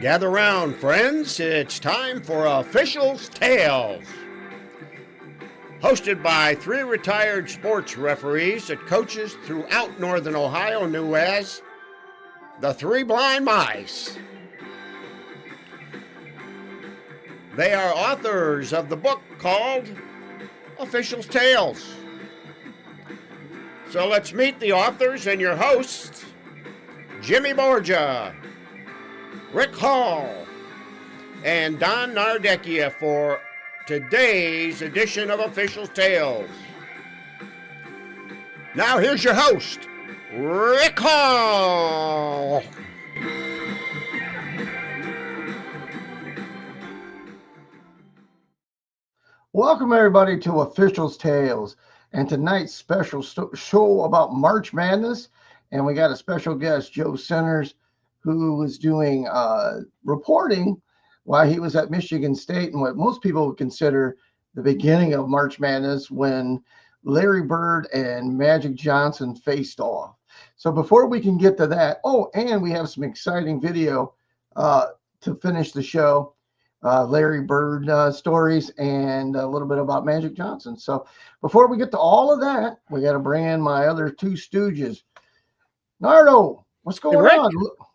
Gather round, friends. It's time for Officials' Tales. Hosted by three retired sports referees that coaches throughout Northern Ohio knew as the Three Blind Mice. They are authors of the book called Officials' Tales. So let's meet the authors and your hosts, Jimmy Borgia, Rick Hall, and Don Nardecchia for today's edition of Officials' Tales. Now here's your host, Rick Hall. Welcome everybody to Officials' Tales and tonight's special show about March Madness. And we got a special guest, Joe Centers, who was doing reporting while he was at Michigan State and what most people would consider the beginning of March Madness when Larry Bird and Magic Johnson faced off. So before we can get to that, and we have some exciting video to finish the show. Larry Bird stories and a little bit about Magic Johnson. So before we get to all of that, we got to bring in my other two stooges. Nardo, what's going on?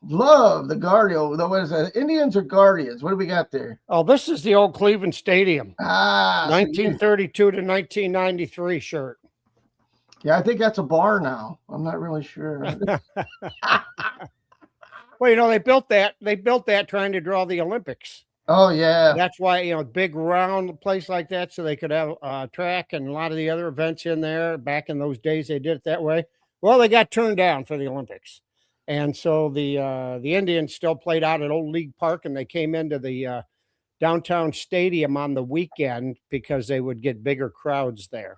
Love the Guardian. What is that? Indians or Guardians? What do we got there? Oh, this is the old Cleveland Stadium. 1932 to 1993 shirt. Yeah, I think that's a bar now. I'm not really sure. Well, you know, they built that trying to draw the Olympics. Oh, yeah. That's why, you know, big round place like that, so they could have track and a lot of the other events in there. Back in those days, they did it that way. Well, they got turned down for the Olympics. And so the Indians still played out at Old League Park, and they came into the downtown stadium on the weekend because they would get bigger crowds there.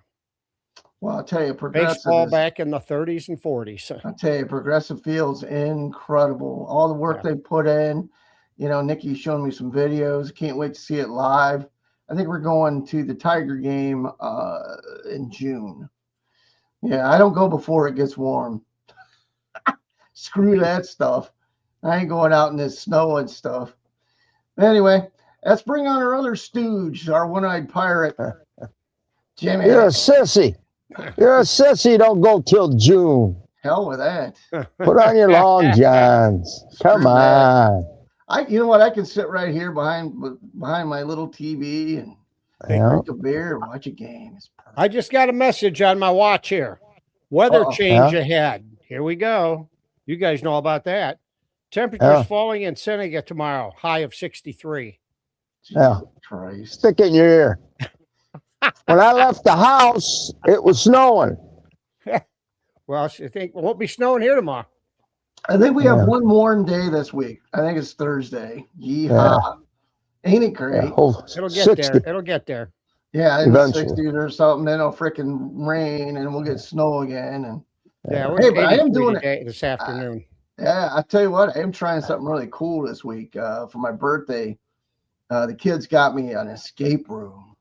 Well, I'll tell you, Progressive baseball back in the 30s and 40s. I'll tell you, Progressive Field's incredible. All the work they put in. You know, Nikki's showing me some videos. Can't wait to see it live. I think we're going to the Tiger game in June. Yeah, I don't go before it gets warm. Screw that stuff. I ain't going out in this snow and stuff. Anyway, let's bring on our other stooge, our one-eyed pirate, Jimmy. You're a sissy. You're a sissy. Don't go till June. Hell with that. Put on your long johns. Come on. You know what? I can sit right here behind my little TV and drink a beer and watch a game. It's perfect. I just got a message on my watch here. Weather change ahead. Here we go. You guys know about that. Temperatures falling in Seneca tomorrow. High of 63. Yeah. Christ. Stick it in your ear. When I left the house, it was snowing. Well, I think it won't be snowing here tomorrow. I think we have one warm day this week. I think it's Thursday. Yeehaw. Ain't it great? It'll get 60. There. It'll get there. Yeah, in the 60s or something. Then it'll freaking rain and we'll get snow again. And but I am doing it this afternoon. I tell you what, I am trying something really cool this week. For my birthday, the kids got me an escape room.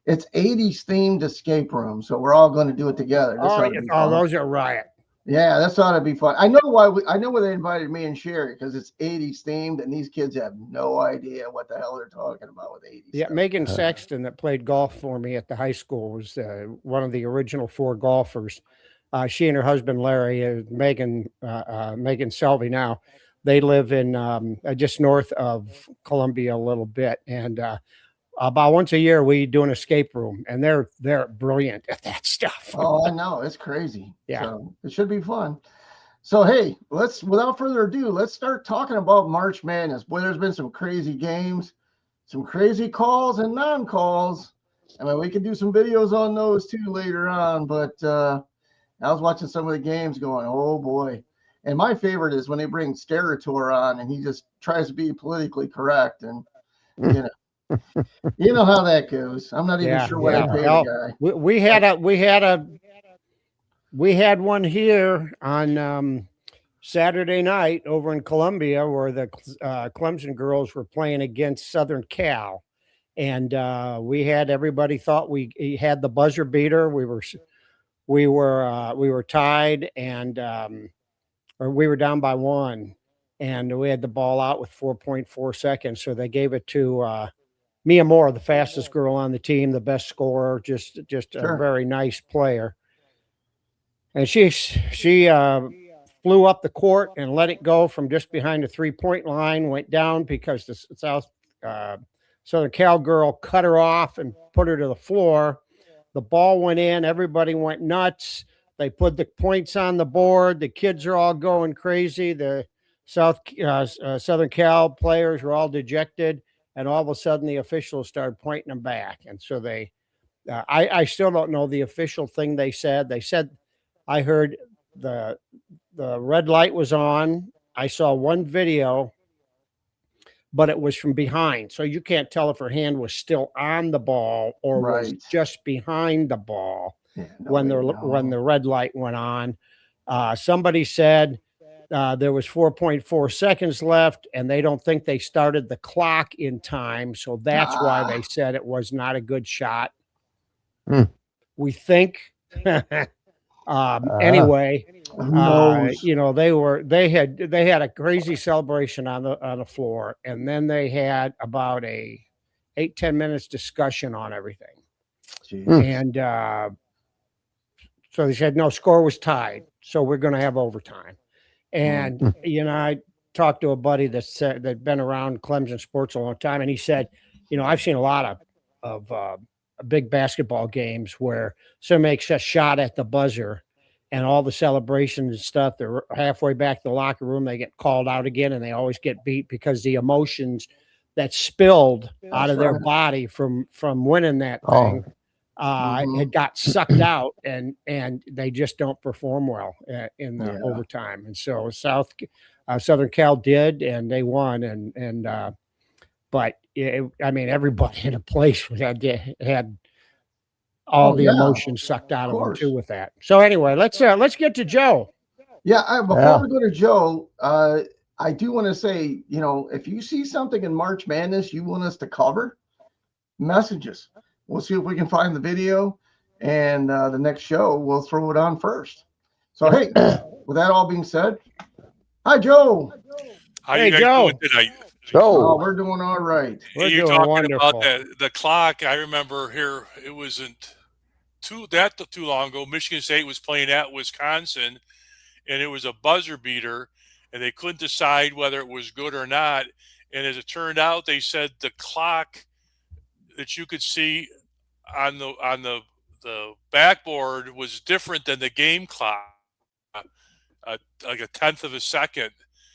It's 80s themed escape room, so we're all going to do it together. Those are riot. Yeah, that's ought to be fun. I know why they invited me and Sherry, because it's 80s themed, and these kids have no idea what the hell they're talking about with 80s. Yeah, stuff. Megan Sexton, that played golf for me at the high school, was one of the original four golfers. She and her husband Larry, Megan Selvey now, they live in just north of Columbia a little bit, and about once a year we do an escape room, and they're brilliant at that stuff. Oh, I know, it's crazy. Yeah, so it should be fun. So hey, without further ado, let's start talking about March Madness. Boy, there's been some crazy games, some crazy calls and non-calls. I mean, we can do some videos on those too later on, but I was watching some of the games going, oh boy. And my favorite is when they bring Sterator on and he just tries to be politically correct, and you know how that goes. I'm not even sure what I paid the guy. We had one here on Saturday night over in Columbia where the Clemson girls were playing against Southern Cal, and everybody thought we had the buzzer beater. We were tied, and or we were down by one, and we had the ball out with 4.4 seconds. So they gave it to Mia Moore, the fastest girl on the team, the best scorer, just a Sure. very nice player. And she flew up the court and let it go from just behind the 3-point line, went down because the Southern Cal girl cut her off and put her to the floor. The ball went in, everybody went nuts. They put the points on the board. The kids are all going crazy. The Southern Cal players were all dejected, and all of a sudden the officials started pointing them back. And so I still don't know the official thing they said. They said, I heard the red light was on. I saw one video, but it was from behind. So you can't tell if her hand was still on the ball or was Right. just behind the ball Yeah, when the red light went on. Somebody said there was 4.4 seconds left, and they don't think they started the clock in time. So that's why they said it was not a good shot. We think. Anyway, who knows? you know, they had a crazy celebration on the floor, and then they had about a 8-10 minutes discussion on everything. And so they said no, score was tied, so we're going to have overtime. And you know, I talked to a buddy that'd been around Clemson sports a long time, and he said, you know, I've seen a lot of big basketball games where somebody makes a shot at the buzzer and all the celebrations and stuff, they're halfway back to the locker room, they get called out again, and they always get beat because the emotions that spilled out of their body from winning that thing had got sucked out, and they just don't perform well in the overtime. And so Southern Cal did, and they won, but I mean, everybody in the place had all the emotion sucked out of them too with that. So anyway, let's get to Joe. Yeah, before we go to Joe, I do want to say, you know, if you see something in March Madness you want us to cover, message us. We'll see if we can find the video, and the next show we'll throw it on first. So hey, with that all being said, hi Joe. How you guys doing tonight? Oh, we're doing all right. You're talking wonderful about the clock. I remember here, it wasn't too long ago. Michigan State was playing at Wisconsin, and it was a buzzer beater, and they couldn't decide whether it was good or not. And as it turned out, they said the clock that you could see on the backboard was different than the game clock, like a tenth of a second.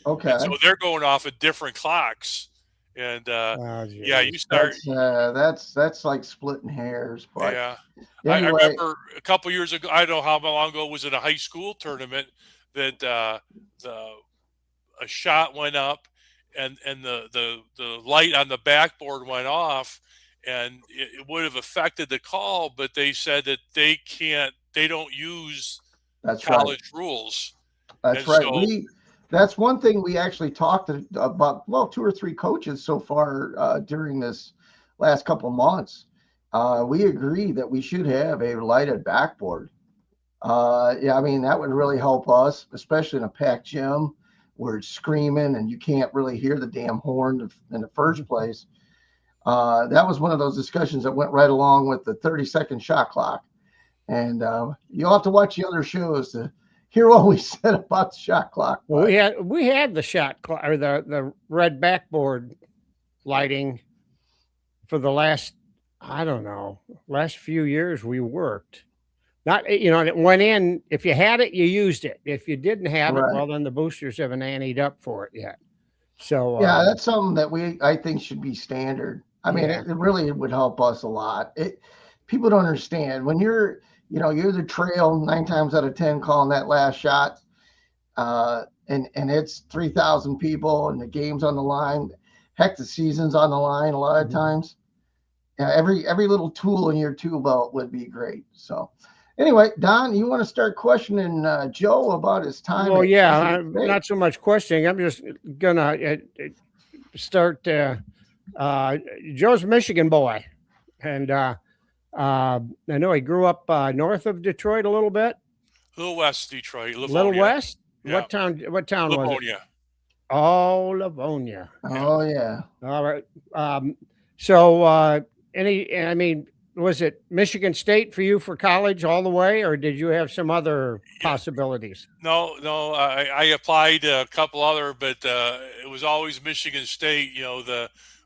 Okay. And so they're going off of different clocks. And yeah, you start. That's like splitting hairs. But yeah, anyway. I remember a couple years ago. I don't know how long ago it was in a high school tournament that a shot went up, and the light on the backboard went off, and it would have affected the call. But they said that they don't use college rules. That's right. So, that's one thing we actually talked about, well, 2 or 3 coaches so far during this last couple of months. We agree that we should have a lighted backboard. Yeah, I mean, that would really help us, especially in a packed gym where it's screaming and you can't really hear the damn horn in the first place. That was one of those discussions that went right along with the 30-second shot clock. And you'll have to watch the other shows to hear what we said about the shot clock. Well, we had the shot clock, or the red backboard lighting for the last few years we worked. Not, you know, it went in. If you had it, you used it. If you didn't have it, well, then the boosters haven't anteed up for it yet. So yeah, that's something that I think should be standard. I mean, it really would help us a lot. People don't understand when you're the trail 9 times out of 10 calling that last shot, and it's 3,000 people and the game's on the line. Heck, the season's on the line a lot of times. Yeah, every little tool in your tool belt would be great. So anyway, Don, you want to start questioning Joe about his time? Well, yeah, I'm not so much questioning. I'm just gonna start. Joe's a Michigan boy, and I know he grew up north of Detroit a little bit. A little west of Detroit. Livonia. Little west? Yeah. What town was it? Livonia. Oh, Livonia. Oh yeah. All right. Um, so, I mean, was it Michigan State for you for college all the way, or did you have some other Yeah. possibilities? No. I applied a couple other, but it was always Michigan State.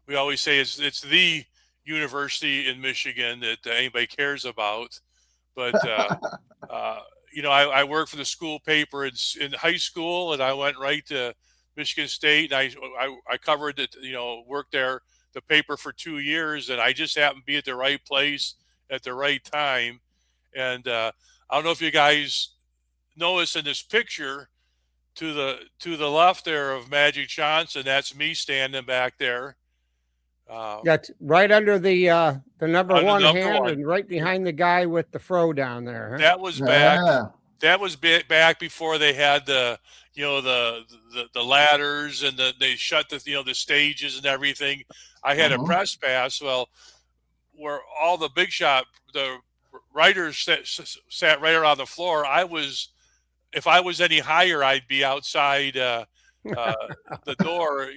We always say it's the university in Michigan that anybody cares about. But uh, I worked for the school paper in high school, and I went right to Michigan State. And I covered it. Worked there the paper for 2 years, and I just happened to be at the right place at the right time. And I don't know if you guys notice in this picture to the left there of Magic Johnson. That's me standing back there. That's right under the number On the one number hand, one. and right behind the guy with the fro down there. Huh? That was back. Yeah. That was back before they had the ladders and they shut the stages and everything. I had a press pass. Well, where all the big shot the writers sat right around the floor. If I was any higher, I'd be outside the door.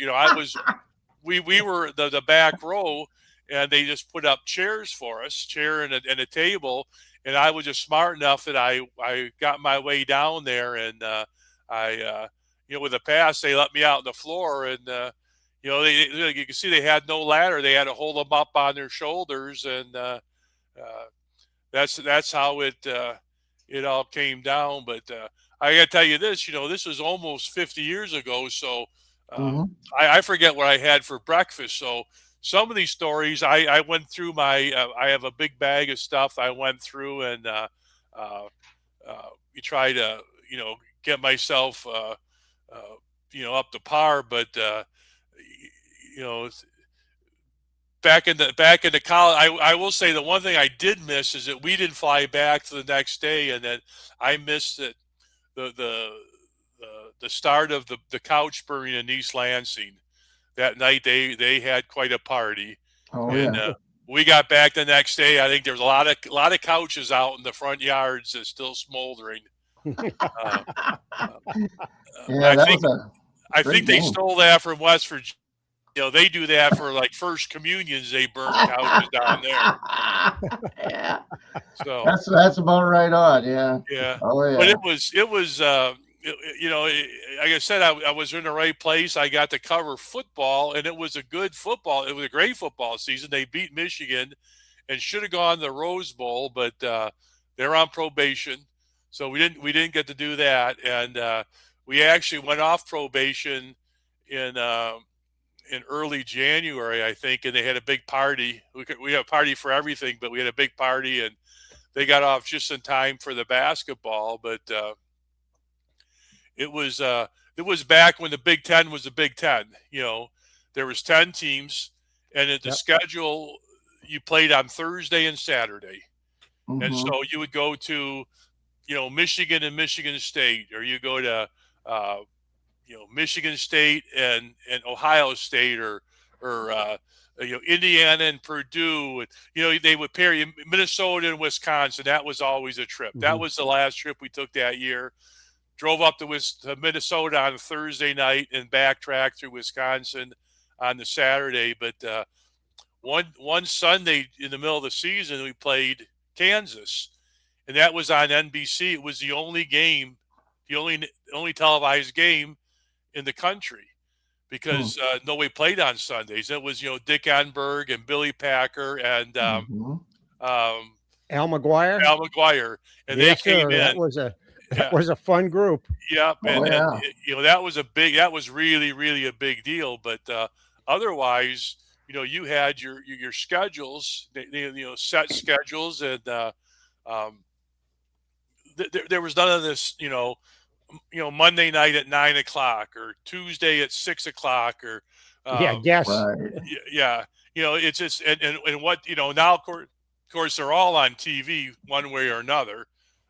We were the back row, and they just put up chairs for us, chair and a table. And I was just smart enough that I got my way down there, and with a pass, they let me out on the floor, and you can see they had no ladder. They had to hold them up on their shoulders, and that's how it all came down. But I got to tell you this, this was almost 50 years ago, so I forget what I had for breakfast. So some of these stories I went through I have a big bag of stuff I went through, and you try to get myself up to par, but you know back in the college, I will say the one thing I did miss is that we didn't fly back to the next day, and then I missed it the the the start of the couch burning in East Lansing. That night they had quite a party, Oh and yeah. we got back the next day. I think there's a lot of couches out in the front yards that's still smoldering. Uh, Yeah, I that think was I great think they game. stole that from West Virginia. They do that for like first communions. They burn couches down there. Yeah, So that's about right on. Yeah. yeah, Oh but yeah. like I said, I was in the right place. I got to cover football, and it was a good football. It was a great football season. They beat Michigan, and should have gone to the Rose Bowl, but they're on probation, so we didn't get to do that. And we actually went off probation in in early January, I think, and they had a big party. We had a party for everything, but we had a big party, and they got off just in time for the basketball. But it was uh, it was back when the Big Ten was the Big Ten. There was 10 teams, and at the Yep. schedule you played on Thursday and Saturday, and Hmm. so you would go to Michigan and Michigan State, or you go to uh, Michigan State and Ohio State, or Indiana and Purdue. And, they would pair you Minnesota and Wisconsin. That was always a trip. That Mhm. was the last trip we took that year. Drove up to Minnesota on Thursday night and backtracked through Wisconsin on the Saturday. But one Sunday in the middle of the season, we played Kansas, and that was on NBC. It was the only game, the only televised game in the country, because nobody played on Sundays. It was Dick Enberg and Billy Packer and Hmm. um, Al McGuire. Al McGuire, and they Yes, came sir. in. That Yeah, was a fun group. yep, Oh and yeah. that was really really a big deal. But otherwise, you had your schedules, set schedules, and um, there was none of this, Monday night at 9 o'clock or Tuesday at 6 o'clock or, Yeah, um, guess. Right. yeah, it's just, and what, now, of course, they're all on TV one way or another.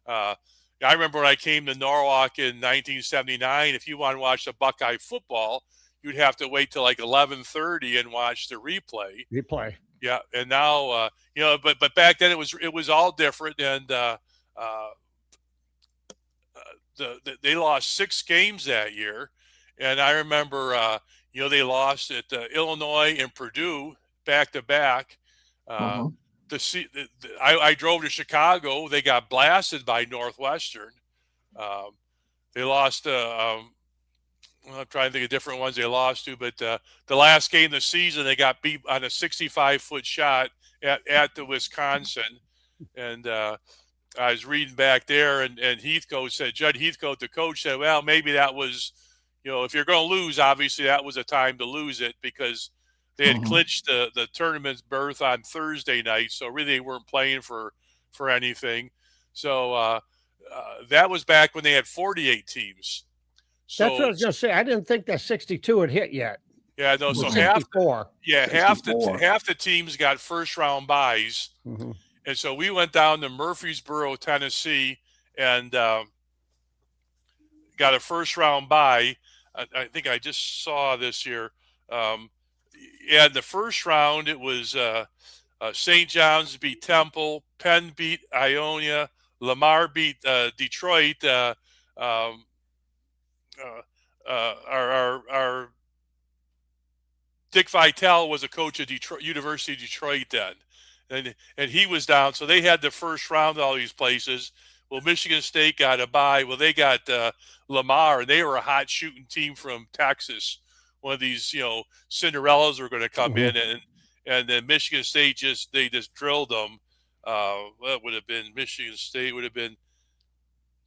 Uh, I remember when I came to Norwalk in 1979, if you want to watch the Buckeye football, you'd have to wait till like 11:30 and watch the replay. You play. Yeah. And now, but back then it was all different. And, uh, they lost 6 games that year, And I remember, they lost at Illinois and Purdue back to back. Mm-hmm. I drove to Chicago. They got blasted by Northwestern. Um, they lost. I'm trying to think of different ones they lost to, but the last game of the season, they got beat on a 65-foot shot at the Wisconsin. And I was reading back there, and Heathcote said, Judd Heathcote, the coach, said, well, maybe that was, if you're going to lose, obviously that was a time to lose it, because they had clinched the tournament's berth on Thursday night. So really they weren't playing for anything. So that was back when they had 48 teams. So, that's what I was going to say. I didn't think that 62 had hit yet. Yeah, no. So 64. half the teams got first round buys, and so we went down to Murfreesboro, Tennessee, and got a first round bye. I think I just saw this here. In the first round, it was St. John's beat Temple, Penn beat Ionia, Lamar beat Detroit. Our Dick Vitale was a coach at University of Detroit then, and he was down. So they had the first round of all these places. Well, Michigan State got a bye. Well, they got Lamar, and they were a hot shooting team from Texas. One of these, Cinderellas were going to come in, and then Michigan State just drilled them. That would have been Michigan State would have been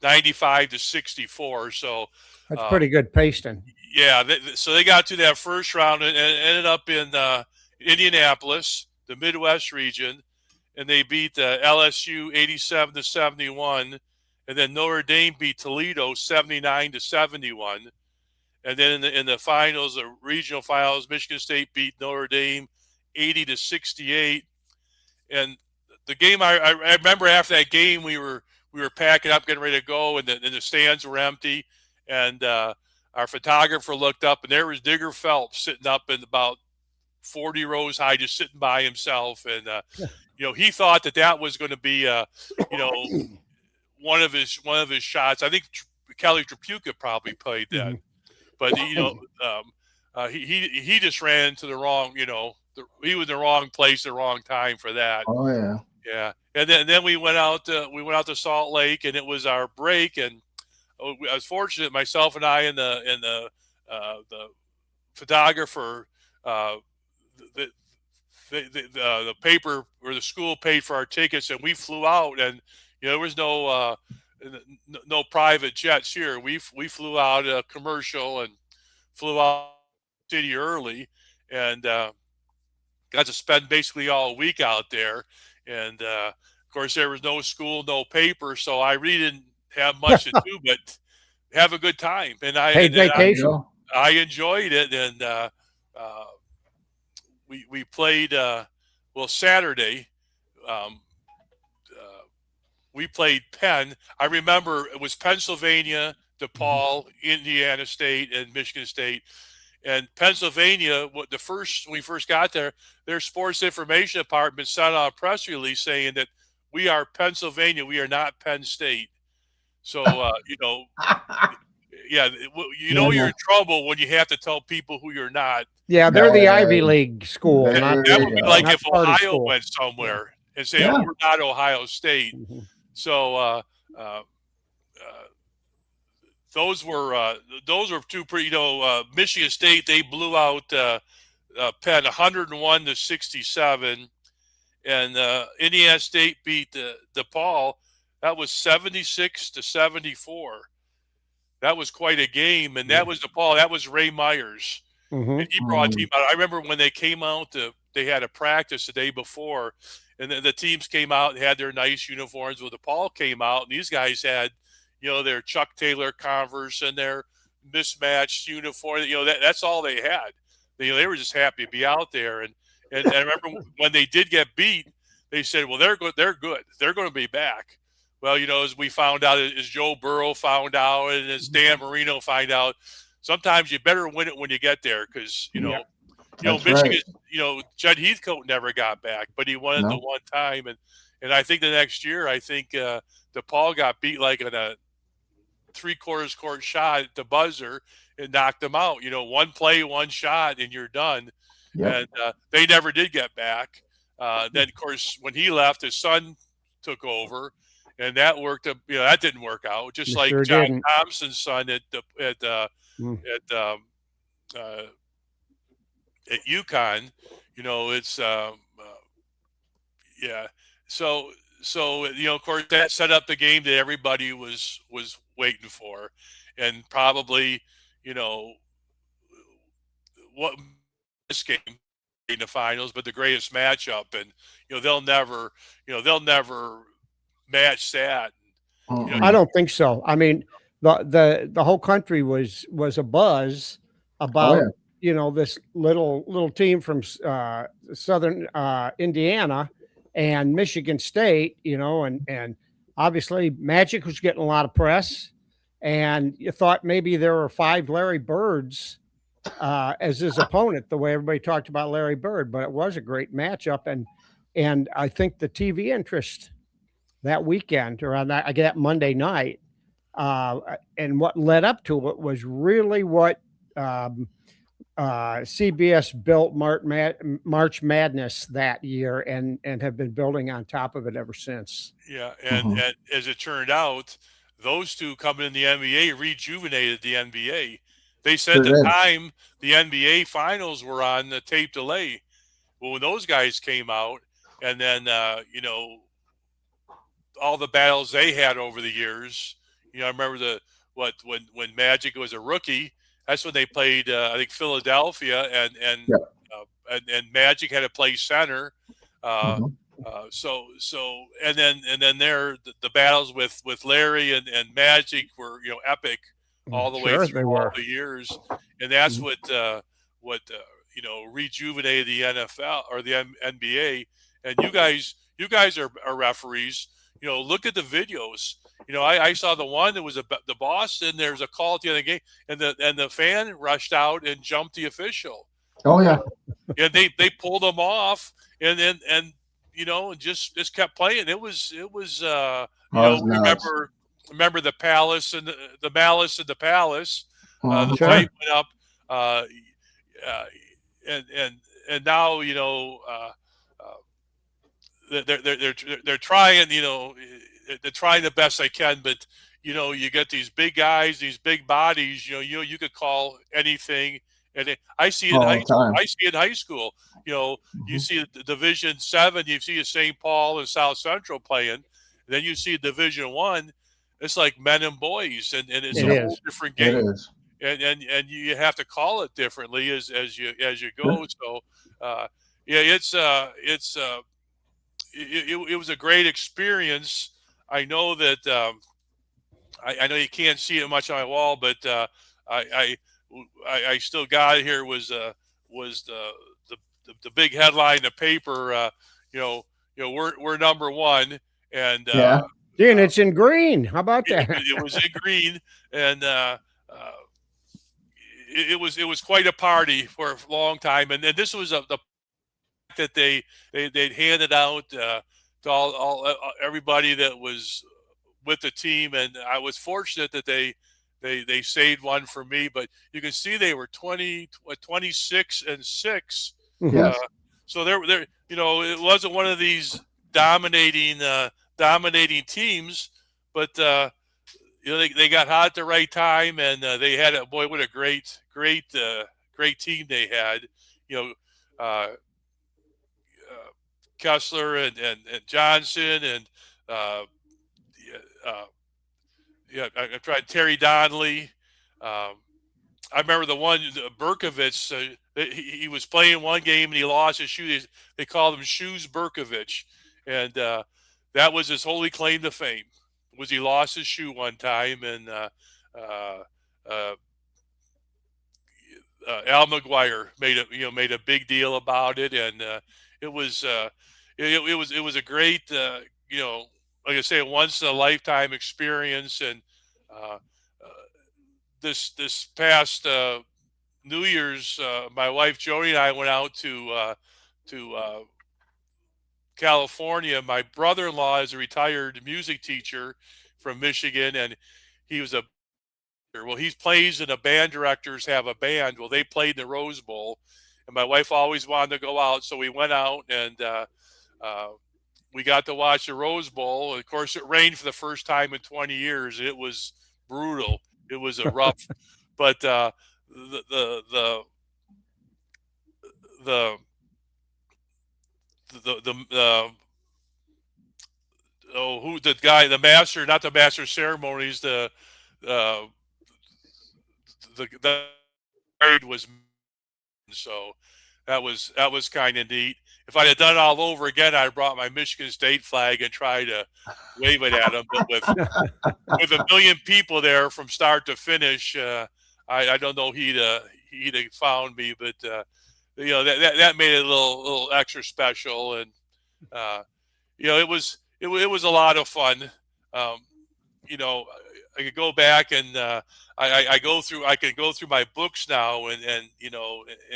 95-64. So that's pretty good pasting. Yeah, so they got to that first round and ended up in Indianapolis, the Midwest region, and they beat LSU 87-71, and then Notre Dame beat Toledo 79-71, and then in the finals, the regional finals, Michigan State beat Notre Dame 80-68, and the game I remember after that game we were packing up, getting ready to go, and the stands were empty, and our photographer looked up, and there was Digger Phelps sitting up in about 40 rows high, just sitting by himself. And, he thought that was going to be, one of his shots. I think Kelly Trapuka probably played that. But, he just ran into the wrong, he was in the wrong place, the wrong time for that. Oh, yeah. Yeah. And then we went out to Salt Lake, and it was our break, and I was fortunate, myself and I and the photographer, the paper or the school paid for our tickets, and we flew out, and there was no private jets here. We flew out a commercial and flew out the city early, and got to spend basically all week out there. And of course, there was no school, no paper, so I really didn't have much to do but have a good time. And vacation. I enjoyed it, and we played Saturday. We played Penn. I remember it was Pennsylvania, DePaul, Indiana State, and Michigan State. And Pennsylvania, when we first got there, their sports information department sent out a press release saying that we are Pennsylvania, we are not Penn State. So, you're in trouble when you have to tell people who you're not. Yeah, they're the Ivy League school. That would be like if Ohio went somewhere and say, we're not Ohio State. So those were two pretty, Michigan State, they blew out Penn 101-67. And Indiana State beat DePaul. That was 76-74. That was quite a game, and that was DePaul. That was Ray Myers, and he brought a team out. I remember when they came out, they had a practice the day before, and the teams came out and had their nice uniforms. Well, DePaul came out, and these guys had, their Chuck Taylor Converse and their mismatched uniform. That's all they had. They were just happy to be out there, and I remember when they did get beat, they said, well, they're good. They're good. They're going to be back. Well, as we found out, as Joe Burrow found out, and as Dan Marino found out, sometimes you better win it when you get there, because Michigan, right. Judd Heathcote never got back, but he won it the one time, and I think the next year, DePaul got beat like in a 3/4 court shot at the buzzer, it knocked them out. One play, one shot, and you're done. Yep. And they never did get back. Then, of course, when he left, his son took over, and that worked. That didn't work out. Just It like sure John didn't. Thompson's son Mm. uh, at UConn. It's yeah. So of course, that set up the game that everybody was waiting for, and probably you know what this game in the finals, but the greatest matchup, and they'll never match that. I don't think so. I mean, the whole country was a buzz Oh yeah. about this little team from southern Indiana and Michigan State, and obviously Magic was getting a lot of press, and you thought maybe there were 5 Larry Birds as his opponent, the way everybody talked about Larry Bird, but it was a great matchup, and I think the TV interest that weekend or on that Monday night. And what led up to it was really what CBS built March Madness that year, and have been building on top of it ever since. Yeah, and as it turned out, those two coming in the NBA rejuvenated the NBA. They said Sure at the did. time the NBA finals were on the tape delay. Well, when those guys came out, and then all the battles they had over the years. I remember when Magic was a rookie. That's when they played. I think Philadelphia, Yep. and Magic had to play center. Uh, Mhm. so and then the battles with Larry and Magic were epic all the way Sure, through they all were. the years, and that's Mhm. what rejuvenated the NFL or the NBA. And you guys are referees. Look at the videos. I saw the one that was the Boston. There's a call at the end of the game, and the fan rushed out and jumped the official. Oh yeah. And they pulled them off, and just kept playing. It was Oh, it's nuts. remember the palace and the malice and the palace. The Mhm. fight Sure. went up, uh, uh, and now uh, they're trying, they're trying the best they can, but you get these big guys, these big bodies, you could call anything. And I see it in All high the school. time. I see it in high school. You Mhm. see the Division 7, you see St. Paul and South Central playing, and then you see Division 1. It's like men and boys, and it's It a whole is. different It game. is. And you have to call it differently as you Sure. go. So yeah, it was a great experience. I know that I know you can't see it much on my wall, but I, I still got it here was the, the big headline in the paper. You know we're number one, and Yeah. And it's in green. How about that? it was in green, and it was quite a party for a long time. And this was the that they'd handed out to all everybody that was with the team, and I was fortunate that they saved one for me. But you can see they were 26-6. Mhm. Uh, Yes. so they're it wasn't one of these dominating dominating teams, but they got hot at the right time, and they had a boy. What a great team they had. You know, uh, Kessler and Johnson and uh, uh, yeah, I tried Terry Donnelly. Um, I remember the one Berkovich. He was playing one game and he lost his shoe. They called him Shoes Berkovich, and that was his holy claim to fame. Was he lost his shoe one time, and uh, uh, Al McGuire made a big deal about it, and it was it was a great like I say, a once in a lifetime experience. And uh, uh, this past New Year's, my wife Jody and I went out to California. My brother-in-law is a retired music teacher from Michigan, and he was a Well, he plays and the band directors have a band. Well, they played in the Rose Bowl, and my wife always wanted to go out, so we went out and we got to watch the Rose Bowl. And of course, it rained for the first time in 20 years. It was brutal. It was a rough, but the who the guy, the master, not the master of ceremonies, the parade was, so that was kind of neat. If I'd have done it all over again, I'd brought my Michigan State flag and tried to wave it at him. But with a million people there from start to finish, I don't know he'd have found me. But that made it a little extra special, and it was a lot of fun. I could go back and I can go through my books now, and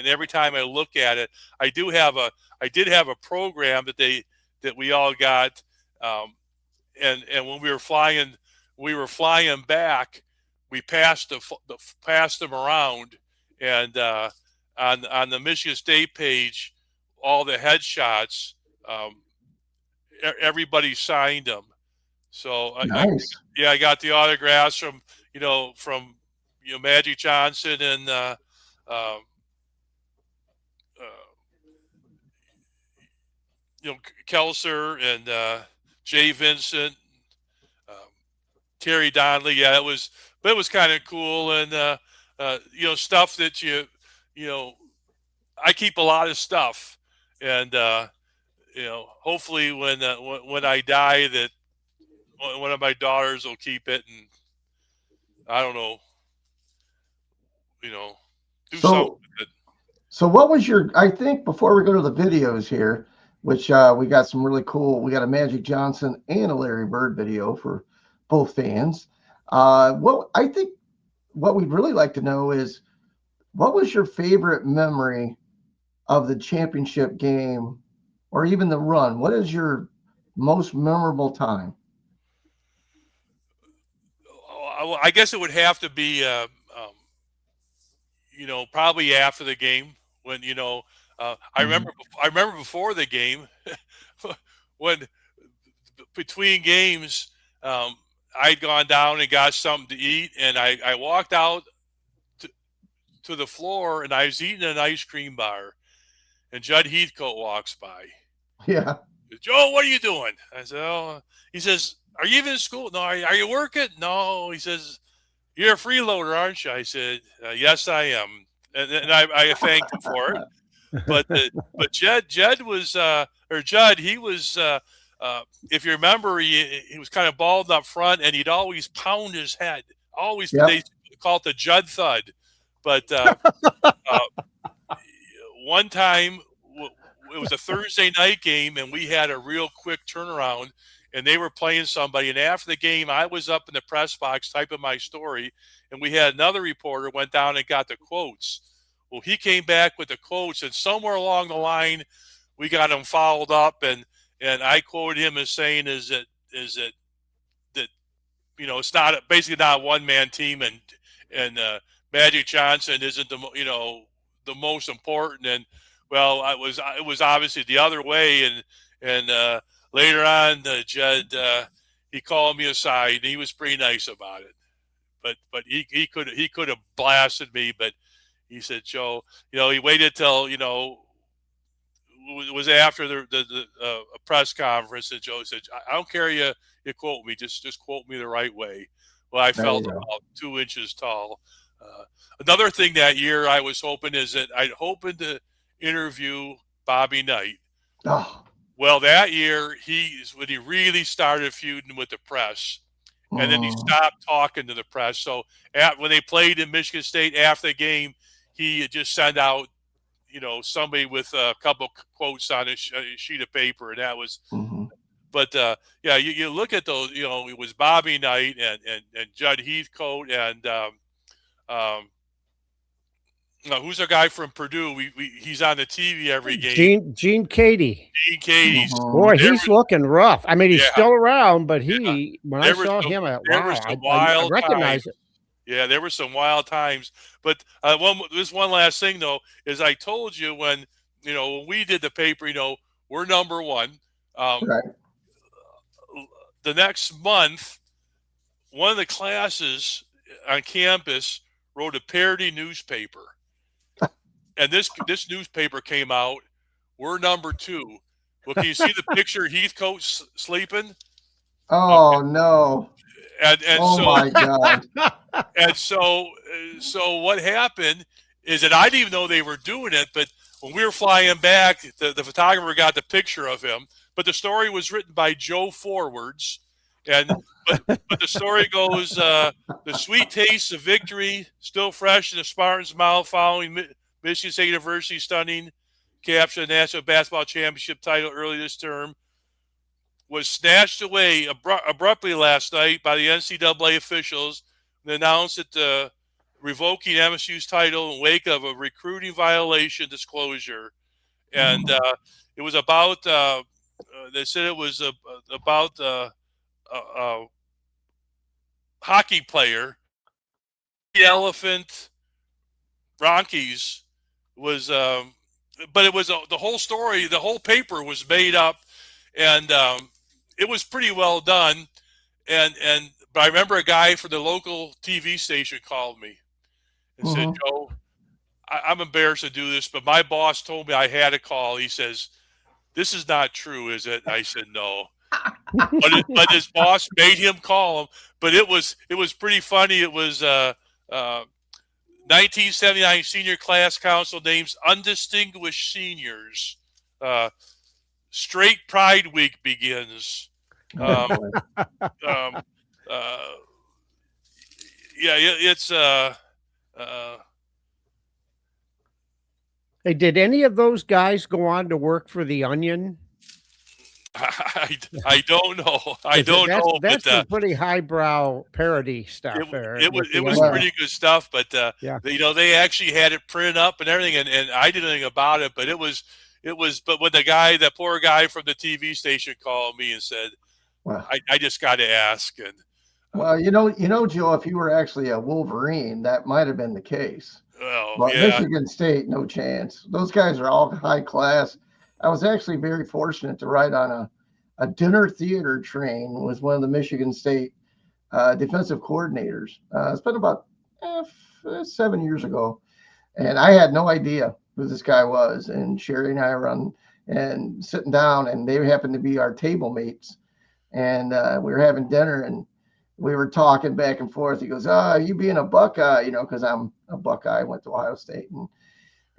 every time I look at it, I did have a program that we all got, and when we were flying back, we passed them around, and on the Michigan State page, all the headshots, everybody signed them. So Nice. I got the autographs from Magic Johnson and Kelser and Jay Vincent, Terry Donnelly. Yeah, it was kind of cool, and stuff that I keep a lot of stuff, and hopefully when I die, that one of my daughters will keep it, and I don't know, do something with it. So what was I think before we go to the videos here, which we got some really cool, we got a Magic Johnson and a Larry Bird video for both fans. I think what we'd really like to know is, what was your favorite memory of the championship game, or even the run? What is your most memorable time? I guess it would have to be, probably after the game, when I remember before the game, when between games, I'd gone down and got something to eat, and I walked out to the floor, and I was eating an ice cream bar, and Judd Heathcote walks by. Yeah. Joe, what are you doing? I said, oh. He says, are you even in school? No. Are you working? No. He says, you're a freeloader, aren't you? I said, yes, I am. And I thanked him for it. But Judd was, he was, if you remember, he was kind of bald up front, and he'd always pound his head. Always, yep. They call it the Judd thud. But one time, it was a Thursday night game, and we had a real quick turnaround, and they were playing somebody. And after the game, I was up in the press box typing my story, and we had another reporter went down and got the quotes. Well, he came back with the quotes, and somewhere along the line, we got him fouled up, and I quoted him as saying is that it's not basically not a one-man team, and Magic Johnson isn't the most important. And well, it was obviously the other way, and later on, Judd he called me aside, and he was pretty nice about it. But he could have blasted me, but he said, Joe, he waited till it was after the press conference, and Joe said, I don't care you quote me, just quote me the right way. Well, I felt about 2 inches tall. Another thing that year I was hoping is that I'd hoping to interview Bobby Knight. Oh. Well, that year when he really started feuding with the press, and then he stopped talking to the press. So when they played in Michigan State after the game, he just sent out, somebody with a couple quotes on a sheet of paper, and that was. Mm-hmm. But you look at those. It was Bobby Knight and Judd Heathcote and. Who's a guy from Purdue? He's on the TV every game. Gene Cady. Gene Cady. Boy, he's looking rough. I mean, he's still around, but when I saw him, wow, I recognize it. Yeah, there were some wild times. But this one last thing though is I told you when we did the paper, we're number one. Right. The next month, one of the classes on campus wrote a parody newspaper, and this newspaper came out. We're number two. Well, can you see the picture of Heathcote sleeping? Oh no. And Oh so my God. and so what happened is that I didn't even know they were doing it, but when we were flying back, the photographer got the picture of him. But the story was written by Joe Forwards, and but the story goes: the sweet taste of victory still fresh in the Spartans' mouth following Michigan State University's stunning capture of the National Basketball Championship title early this term was snatched away abruptly last night by the NCAA officials and announced that revoking MSU's title in wake of a recruiting violation disclosure. And it was about, they said it was about a hockey player, the Elephant Ronkies was, but it was the whole story, the whole paper was made up, and it was pretty well done. But I remember a guy from the local TV station called me and said, Joe, I'm embarrassed to do this, but my boss told me I had to call. He says, this is not true, is it? I said, no. But his boss made him call him. But it was pretty funny. It was 1979 senior class council names undistinguished seniors. Straight Pride Week begins. Yeah, it's Hey, did any of those guys go on to work for the Onion? I don't know. I don't know. That's some pretty highbrow parody stuff. It was pretty good stuff, but they actually had it printed up and everything, and I didn't know anything about it, but it was. But when that poor guy from the TV station called me and said, well, I just got to ask. And well, Joe, if you were actually a Wolverine, that might have been the case. Well, yeah. Michigan State, no chance. Those guys are all high class. I was actually very fortunate to ride on a dinner theater train with one of the Michigan State defensive coordinators. It's been about 7 years ago. And I had no idea who this guy was. And Sherry and I were on and sitting down, and they happened to be our table mates. And we were having dinner, and we were talking back and forth. He goes, you being a Buckeye, because I'm a Buckeye, went to Ohio State.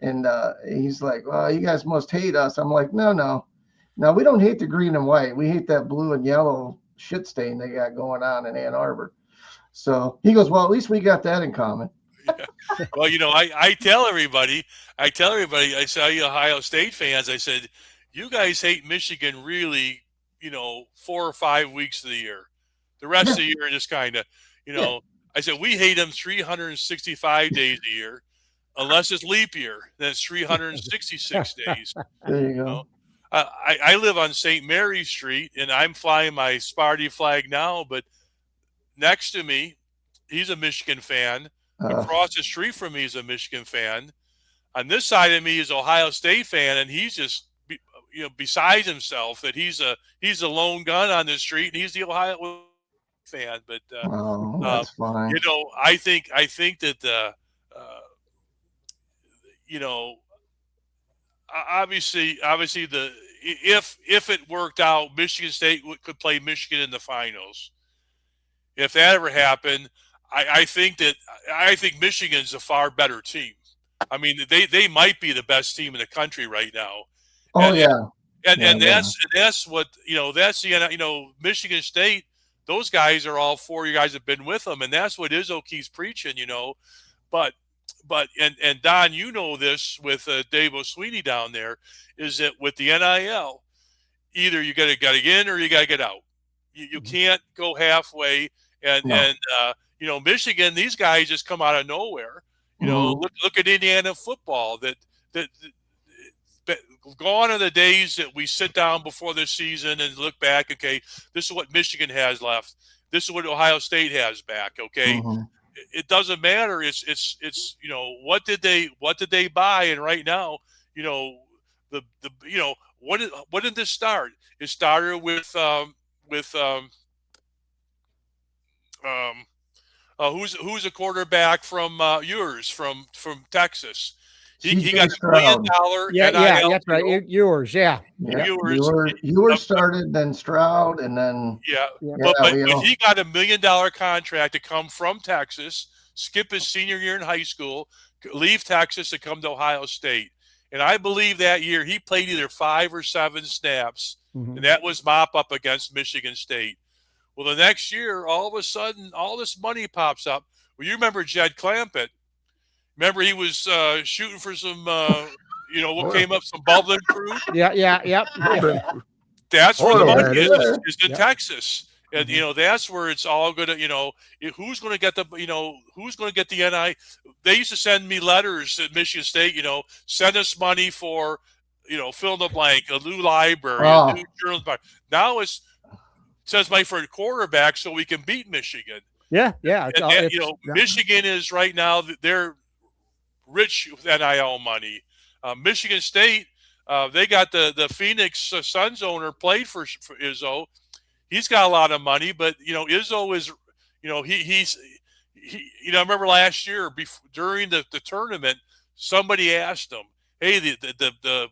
And he's like, well, you guys must hate us. I'm like, no, we don't hate the green and white. We hate that blue and yellow shit stain they got going on in Ann Arbor. So he goes, well, at least we got that in common. Yeah. Well, I tell everybody, I saw you Ohio State fans, I said, you guys hate Michigan really, 4 or 5 weeks of the year. The rest of the year, just kind of, I said, we hate them 365 days a year. Unless it's leap year, then it's 366 days. There you go. I live on St. Mary Street, and I'm flying my Sparty flag now, but next to me, he's a Michigan fan. Across the street from me is a Michigan fan. On this side of me is Ohio State fan, and he's just besides himself that he's a lone gun on the street, and he's the Ohio fan. But that's fine. I think that obviously if it worked out, Michigan State could play Michigan in the finals. If that ever happened, I think Michigan's a far better team. I mean, they might be the best team in the country right now. Oh, and that's what that's the Michigan State. Those guys are all 4 you guys have been with them, and that's what Izzo keeps preaching. But and Don, this with Dave O'Sweeney down there, is that with the NIL, either you got to get in or you got to get out. You can't go halfway. And Michigan, these guys just come out of nowhere. Look at Indiana football. That gone are the days that we sit down before the season and look back. Okay, this is what Michigan has left. This is what Ohio State has back. Okay. it doesn't matter. It's what did they buy? And right now, the what did this start? It started with who's a quarterback from yours from Texas. He got $1 million Yeah, NIL that's right. deal. Yours, yeah. Yeah, Yours, yours started, then Stroud, and then yeah. Yeah. But he got $1 million contract to come from Texas, skip his senior year in high school, leave Texas to come to Ohio State. And I believe that year he played either 5 or 7 snaps, and that was mop up against Michigan State. Well, the next year, all of a sudden, all this money pops up. Well, you remember Jed Clampett. Remember he was shooting for some, what came up, some bubbling fruit? Yeah. That's where the money yeah. is in Texas. And, that's where it's all going to, who's going to get who's going to get the NI. They used to send me letters at Michigan State, send us money for, fill in the blank, a new library, a new journal. Now it says money for a quarterback so we can beat Michigan. Yeah. Michigan is right now, they're rich with NIL money. Michigan State, they got the Phoenix Suns owner played for Izzo. He's got a lot of money, but Izzo is, I remember last year during the tournament, somebody asked him, "Hey, the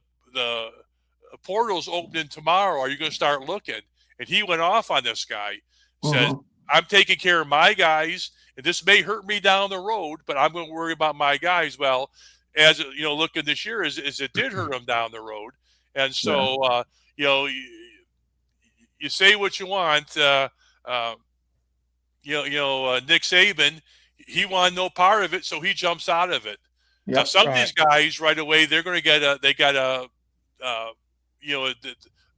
portal's opening tomorrow. Are you going to start looking?" And he went off on this guy. Says, "I'm taking care of my guys, and this may hurt me down the road, but I'm going to worry about my guys." Well, as looking this year, as it did hurt him down the road, and so you say what you want. Nick Saban, he wanted no part of it, so he jumps out of it. Yep. Now, some of these guys right away, they're going to get a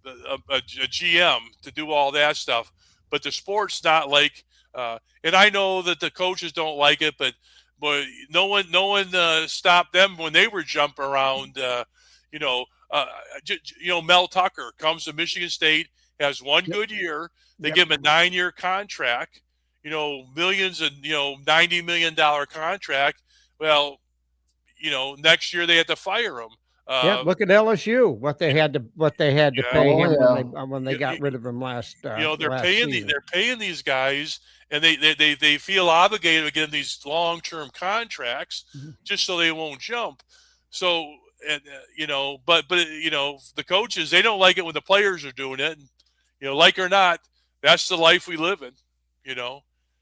GM to do all that stuff. But the sport's not like, and I know that the coaches don't like it, but no one stopped them when they were jumping around. Mel Tucker comes to Michigan State, has one good year. They give him a 9-year contract, millions and $90 million contract. Well, next year they had to fire him. Look at LSU. What they had to pay him when they got rid of him last. They're paying these guys, and they feel obligated to give them these long-term contracts just so they won't jump. So but the coaches, they don't like it when the players are doing it. And, like or not, that's the life we live in.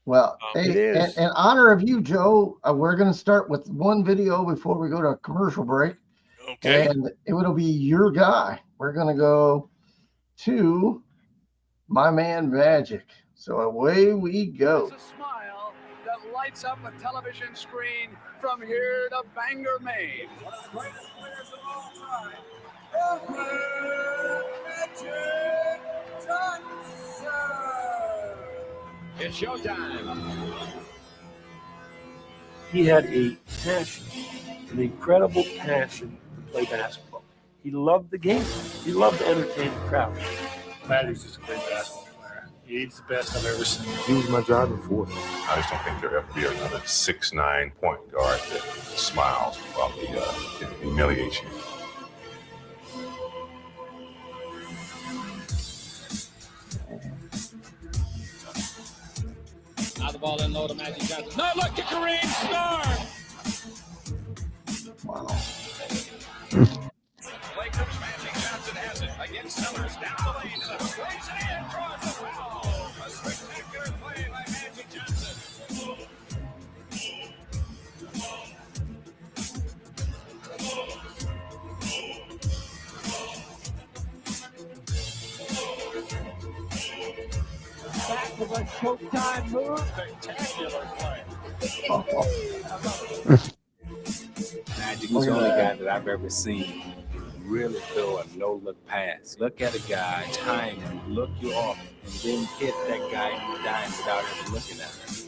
Well, in honor of you, Joe, we're going to start with one video before we go to a commercial break. Okay. And it'll be your guy. We're going to go to my man Magic. So away we go. It's a smile that lights up a television screen from here to Bangor, Maine. One of the greatest players of all time, Magic Johnson. It's showtime. He had a passion, an incredible passion to play basketball. He loved the game. He loved to entertain the crowd. Magic's just a great basketball player. He's the best I've ever seen. He was my driving force. I just don't think there'll ever be another 6'9" point guard that smiles while he humiliates you. Now the ball in low to Magic Johnson. No, look at Kareem Star. Wow. Lakers, Magic Johnson has it against Sellers. Down the lane. Plays it in. Draws the foul. A spectacular play by Magic Johnson. Back with a Showtime move. Spectacular play. Magic was the only guy that I've ever seen really throw a no-look pass. Look at a guy, time him, look you off, and then hit that guy in the dime without even looking at him.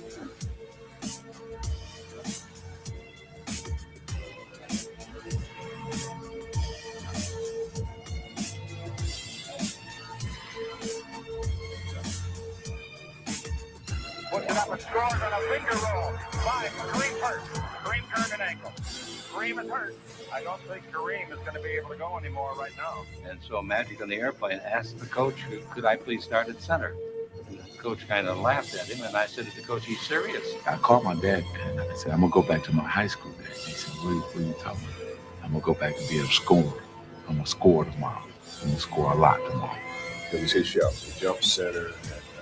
Puts it up with scores on a finger roll. 5 for Kareem first. Kareem turned an ankle. Kareem is hurt. I don't think Kareem is going to be able to go anymore right now. And so Magic on the airplane asked the coach, could I please start at center? And the coach kind of laughed at him, and I said to the coach, he's serious. I called my dad and I said, I'm going to go back to my high school days. He said, what are you talking about? I'm going to go back and be a scorer. I'm going to score tomorrow. I'm going to score a lot tomorrow. It was his show. He jumped center, and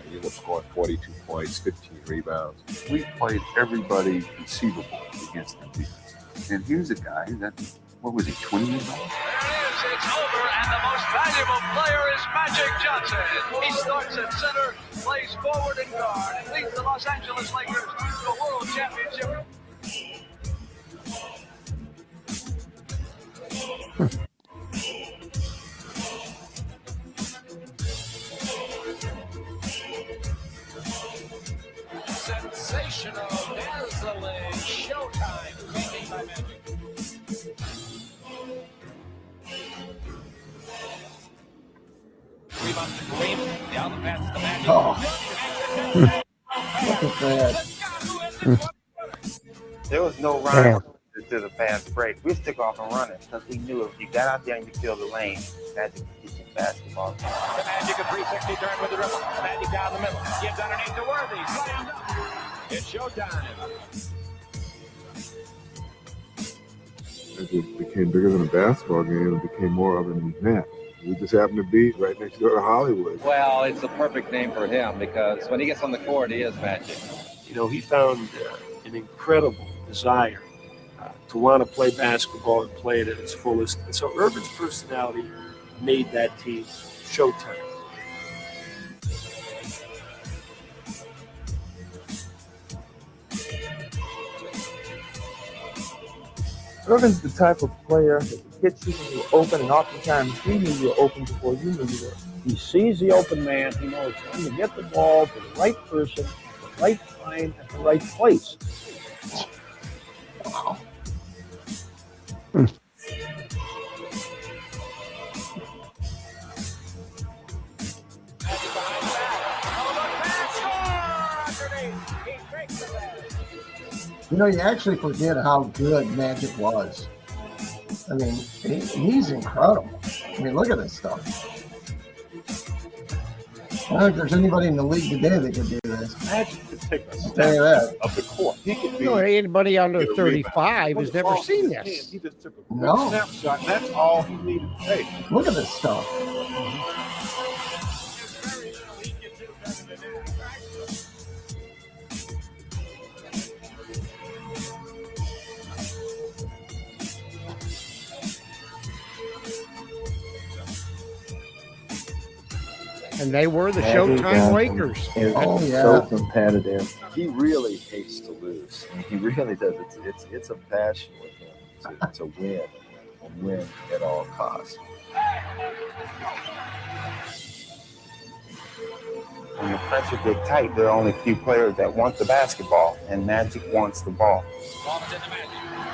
he ended up scoring 42 points, 15 rebounds. We played everybody conceivable against them defense. And here's a guy that, what was he, 20 years old? There it is. It's over, and the most valuable player is Magic Johnson. He starts at center, plays forward and guard, and leads the Los Angeles Lakers to a world championship. Sensational, dazzling showtime painting by Magic. Rebound to Kareem. Down the pass to Magic. Oh. Look at that. There was no rhyme to the fast break. We took off and running because we knew if you got out there and you filled the lane, Magic could get you basketball. The Magic a 360 turn with the dribble. Magic down the middle. Gives underneath to Worthy. Slammed up. It's showtime. As it became bigger than a basketball game, it became more of an event. We just happened to be right next door to Hollywood. Well, it's the perfect name for him because when he gets on the court, he is Magic. You know, he found an incredible desire to want to play basketball and play it at its fullest. And so Urban's personality made that team showtime. Urban's the type of player that hits you when you're open, and oftentimes he knew you were open before you knew you were. He sees the open man. He knows when to get the ball to the right person, at the right time, at the right place. Wow. You know, you actually forget how good Magic was. I mean, he's incredible. I mean, look at this stuff. I don't think there's anybody in the league today that could do this. Magic could take a I'll tell you that. of the court. He could be. You know, anybody under 35 has never seen this. He just took a No. snapshot. That's all he needed to take. Look at this stuff. And they were the Magic Showtime Johnson Lakers. is Oh, yeah. so competitive. He really hates to lose. He really does. It's a passion with him to win and win at all costs. When the pressure get tight, there are only a few players that want the basketball, and Magic wants the ball. Ball is in the Magic.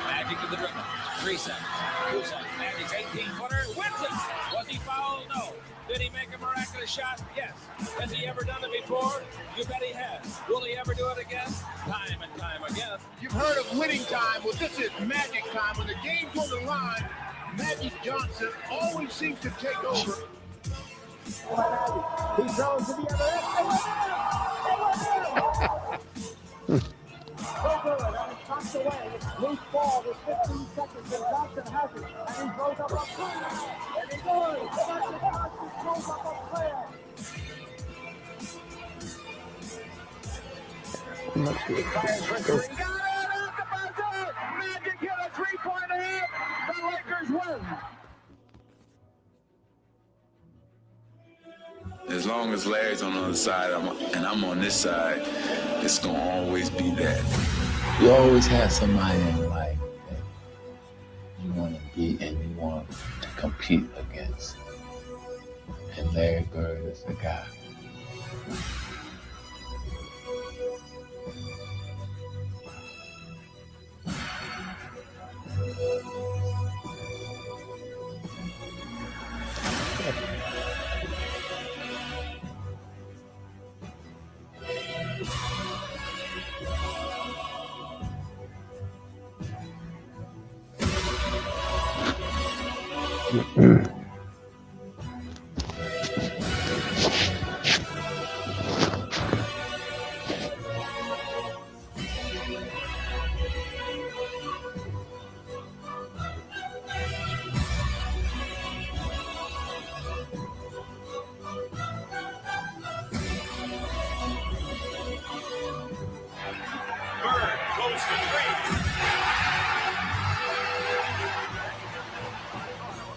Magic to the dribble. 3 seconds. 2 seconds. Magic's 18-footer. Wins it. Was he fouled? No. Did he make a miraculous shot? Yes. Has he ever done it before? You bet he has. Will he ever do it again? Time and time again. You've heard of winning time. Well, this is Magic time. When the game's on the line, Magic Johnson always seems to take over. He throws to the other end. So good, and it's knocked away. Loose ball with 15 seconds, and Johnson has it. And he throws up a player. And he goes. Johnson throws up a player. Magic hit a 3-pointer hit. The Lakers win. As long as Larry's on the other side and I'm on this side, it's going to always be that. You always have somebody in life that you want to beat and you want to compete against. And Larry Bird is the guy.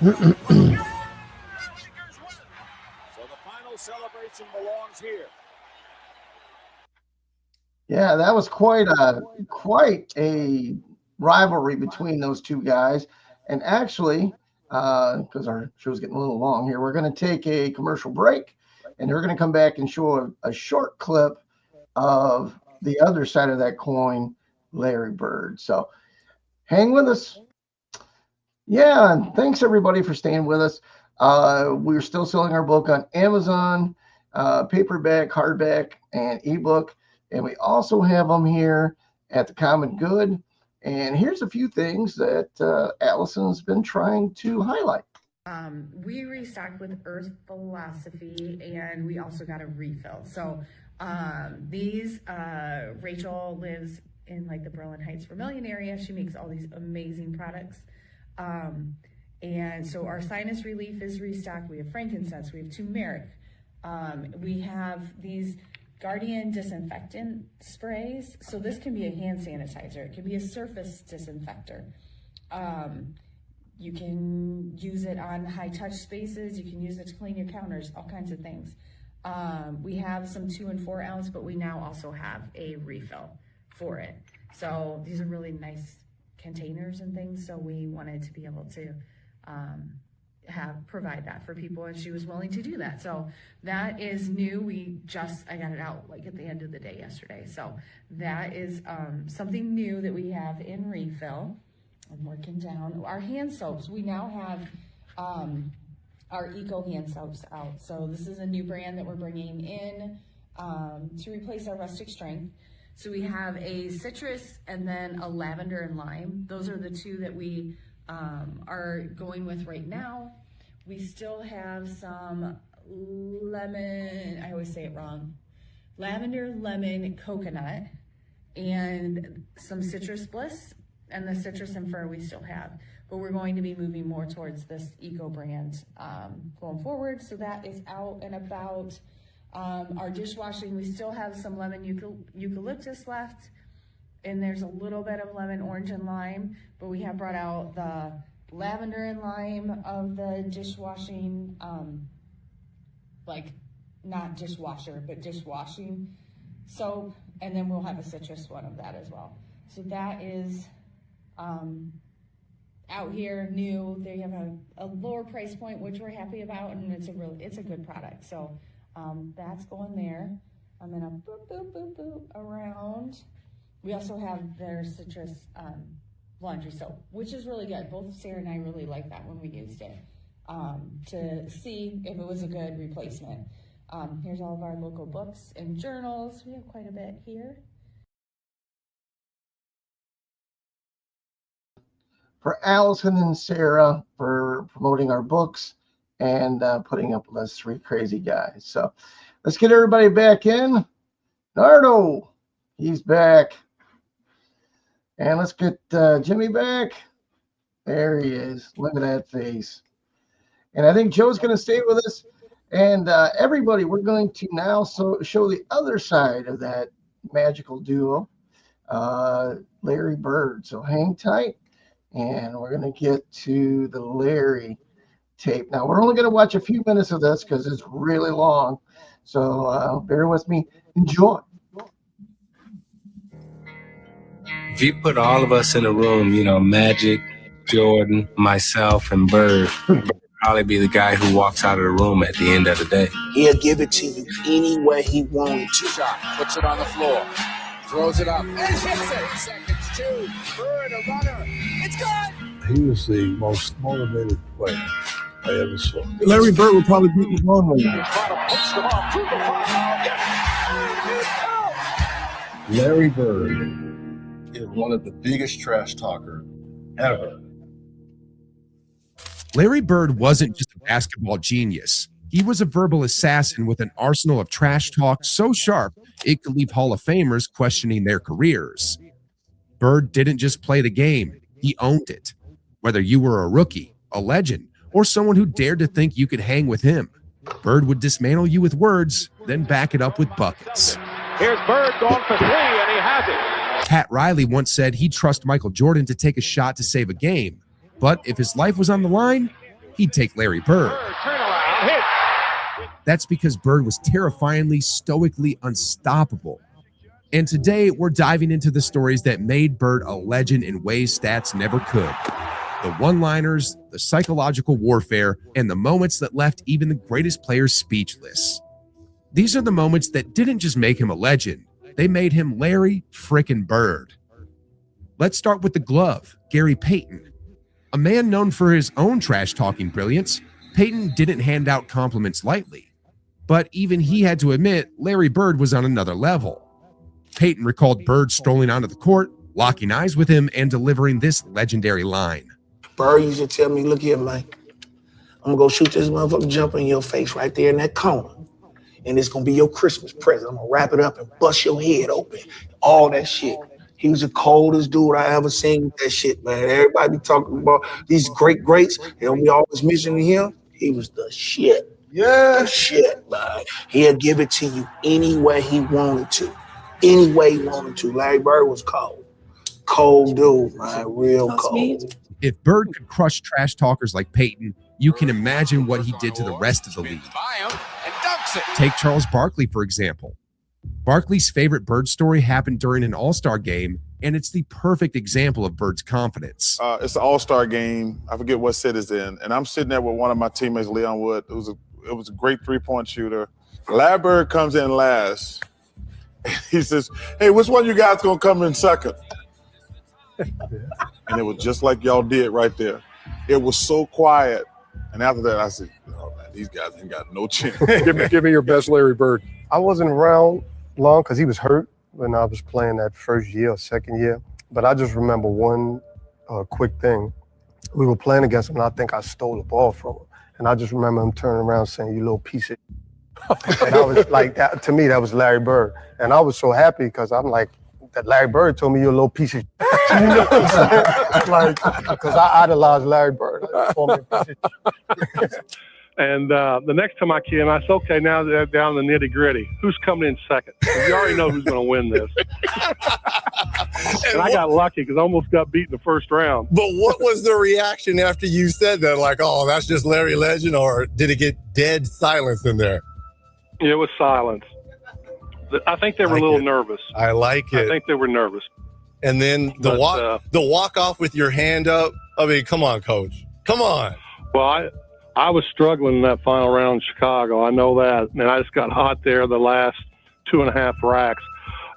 So the final celebration belongs here. Yeah, that was quite a rivalry between those two guys. And actually, because our show's getting a little long here, we're going to take a commercial break, and we're going to come back and show a short clip of the other side of that coin, Larry Bird. So hang with us. Yeah, and thanks everybody for staying with us. We're still selling our book on Amazon, paperback, hardback, and ebook. And we also have them here at the Common Good. And here's a few things that Allison's been trying to highlight. We restocked with Earth Philosophy, and we also got a refill. So Rachel lives in like the Berlin Heights Vermilion area. She makes all these amazing products. And so our sinus relief is restocked. We have frankincense, we have turmeric. We have these Guardian disinfectant sprays. So this can be a hand sanitizer. It can be a surface disinfector. You can use it on high touch spaces. You can use it to clean your counters, all kinds of things. We have some 2 and 4 ounce, but we now also have a refill for it. So these are really nice containers and things. So we wanted to be able to provide that for people, and she was willing to do that. So that is new. I got it out like at the end of the day yesterday. So that is something new that we have in refill. I'm working down our hand soaps. We now have our eco hand soaps out. So this is a new brand that we're bringing in to replace our rustic strength. So we have a citrus and then a lavender and lime. Those are the two that we are going with right now. We still have some lemon, I always say it wrong, lavender, lemon, coconut, and some citrus bliss, and the citrus and fir we still have. But we're going to be moving more towards this eco brand going forward. So that is out and about. Our dishwashing, we still have some lemon eucalyptus left, and there's a little bit of lemon, orange, and lime, but we have brought out the lavender and lime of the dishwashing, like not dishwasher, but dishwashing soap, and then we'll have a citrus one of that as well. So that is out here, new. They have a lower price point, which we're happy about, and it's a good product. So that's going there. I'm gonna boop, boop, boop, boop around. We also have their citrus laundry soap, which is really good. Both Sarah and I really liked that when we used it to see if it was a good replacement. Here's all of our local books and journals. We have quite a bit here. For Allison and Sarah for promoting our books and putting up with us 3 crazy guys. So let's get everybody back in. Nardo, he's back. And let's get Jimmy back. There he is. Look at that face. And I think Joe's going to stay with us. And everybody, we're going to now show the other side of that magical duo, Larry Bird. So hang tight, and we're going to get to the Larry tape. Now, we're only going to watch a few minutes of this because it's really long. So bear with me. Enjoy. If you put all of us in a room, Magic, Jordan, myself, and Bird, would probably be the guy who walks out of the room at the end of the day. He'll give it to you any way he wanted to. Shot, puts it on the floor, throws it up, and hits it. Seconds, 2, Bird, a runner. It's good. He was the most motivated player I ever saw. Larry Bird would probably beat the wrong way. Larry Bird is one of the biggest trash talkers ever. Larry Bird wasn't just a basketball genius. He was a verbal assassin with an arsenal of trash talk so sharp it could leave Hall of Famers questioning their careers. Bird didn't just play the game, he owned it. Whether you were a rookie, a legend, or someone who dared to think you could hang with him, Bird would dismantle you with words, then back it up with buckets. Here's Bird going for 3, and he has it. Pat Riley once said he'd trust Michael Jordan to take a shot to save a game, but if his life was on the line, he'd take Larry Bird. Turnaround, hit. That's because Bird was terrifyingly, stoically unstoppable. And today, we're diving into the stories that made Bird a legend in ways stats never could. The one-liners, the psychological warfare, and the moments that left even the greatest players speechless. These are the moments that didn't just make him a legend, they made him Larry frickin' Bird. Let's start with the glove, Gary Payton. A man known for his own trash-talking brilliance, Payton didn't hand out compliments lightly. But even he had to admit Larry Bird was on another level. Payton recalled Bird strolling onto the court, locking eyes with him, and delivering this legendary line. Bird used to tell me, look here, man. I'm going to go shoot this motherfucker jumper in your face right there in that corner. And it's going to be your Christmas present. I'm going to wrap it up and bust your head open. All that shit. He was the coldest dude I ever seen with that shit, man. Everybody be talking about these greats. And we always mentioning him. He was the shit. Yeah. The shit, man. He'll give it to you any way he wanted to. Any way he wanted to. Larry Bird was cold. Cold dude, man. Real cold. If Bird could crush trash talkers like Payton, you can imagine what he did to the rest of the league. Take Charles Barkley, for example. Barkley's favorite Bird story happened during an All-Star game, and it's the perfect example of Bird's confidence. It's an All-Star game. I forget what set it's in, and I'm sitting there with one of my teammates, Leon Wood. It was a great three-point shooter. Larry Bird comes in last. He says, hey, which one of you guys going to come in second? And it was just like y'all did right there. It was so quiet. And after that, I said, oh, man, these guys ain't got no chance. give me your best Larry Bird. I wasn't around long because he was hurt when I was playing that first year or second year. But I just remember one quick thing. We were playing against him, and I think I stole the ball from him. And I just remember him turning around saying, you little piece of and I was like, that, to me, that was Larry Bird. And I was so happy because I'm like, that Larry Bird told me you're a little piece of you know what I'm saying? Like, because I idolized Larry Bird. And the next time I came, I said, okay, now they're down to the nitty gritty. Who's coming in second? You already know who's going to win this. And I got lucky because I almost got beat in the first round. But what was the reaction after you said that? Like, oh, that's just Larry Legend, or did it get dead silence in there? It was silence. I think they were a little nervous. I like it. I think they were nervous. And then the walk off with your hand up. I mean, come on, Coach. Come on. Well, I was struggling in that final round in Chicago. I know that. And I just got hot there the last 2.5 racks.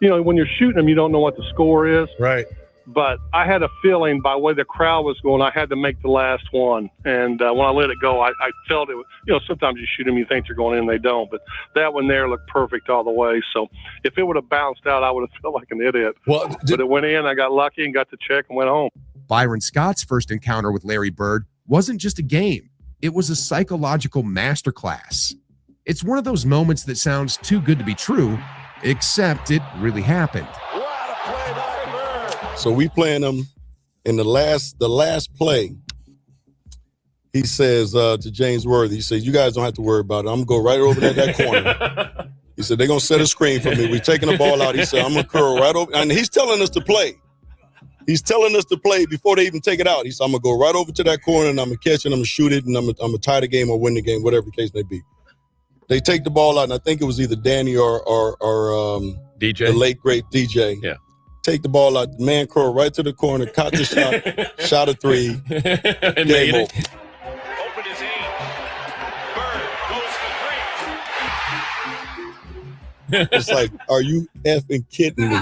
You know, when you're shooting them, you don't know what the score is. Right. But I had a feeling by the way the crowd was going, I had to make the last one. And when I let it go, I felt it. You know, sometimes you shoot them, you think they're going in, they don't. But that one there looked perfect all the way. So if it would have bounced out, I would have felt like an idiot. Well, but it went in, I got lucky and got the check and went home. Byron Scott's first encounter with Larry Bird wasn't just a game. It was a psychological masterclass. It's one of those moments that sounds too good to be true, except it really happened. So we playing them in the last play. He says to James Worthy, he says, you guys don't have to worry about it. I'm going to go right over there that corner. He said, they're going to set a screen for me. We're taking the ball out. He said, I'm going to curl right over. And he's telling us to play. He's telling us to play before they even take it out. He said, I'm going to go right over to that corner and I'm going to catch it, I'm going to shoot it, and I'm going to tie the game or win the game, whatever the case may be. They take the ball out, and I think it was either Danny or DJ, the late, great DJ. Yeah. Take the ball out, man curl right to the corner, caught the shot, shot a three, and game made over. it. Open his aim. Bird goes for 3. It's like, are you effing kidding me?